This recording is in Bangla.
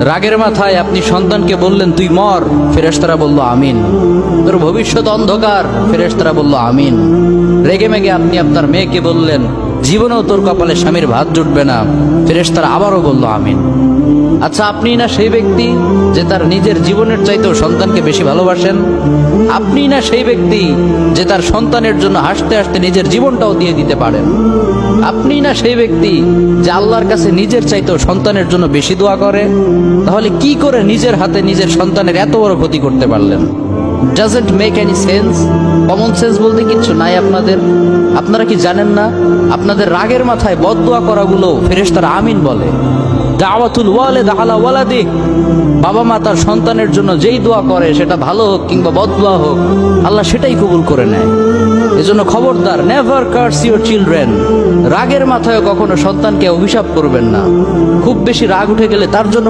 রাগের মাথায় আপনি সন্তানকে বললেন তুই মর, ফেরেশতারা বলল আমিন। তোর ভবিষ্যৎ অন্ধকার, ফেরেশতারা বলল আমিন। রেগে মেগে আপনি আপনার মেয়েকে বললেন জীবনেও তোর কপালে স্বামীর ভাত জুটবে না, ফেরেশতারা আবারও বলল আমিন। আচ্ছা, আপনি না সেই ব্যক্তি যে তার নিজের জীবনের চাইতেও সন্তানকে বেশি ভালোবাসেন? আপনি না সেই ব্যক্তি যে তার সন্তানের জন্য হাসতে হাসতে নিজের জীবনটাও দিয়ে দিতে পারেন? আপনি না সেই ব্যক্তি যে আল্লাহর কাছে নিজের চাইতেও সন্তানের জন্য বেশি দোয়া করে? তাহলে কি করে নিজের হাতে নিজের সন্তানের এত বড় ক্ষতি করতে পারলেন? Doesn't make any sense. Common sense বলতে কিচ্ছু নাই আপনাদের? আপনারা কি জানেন না আপনাদের রাগের মাথায় বদদোয়া করাগুলো ফেরেশতারা আমিন বলে? দাওয়াতুল ওয়ালিদ আলা ওয়ালাদি, বাবা মা তার সন্তানের জন্য যেই দোয়া করে সেটা ভালো হোক কিংবা বদদোয়া হোক, আল্লাহ সেটাই কবুল করে নেয়। এজন্য খবরদার, নেভার কার্স ইউর চিলড্রেন। রাগের মাথায় কখনো সন্তানকে অভিশাপ করবেন না। খুব বেশি রাগ উঠে গেলে তার জন্য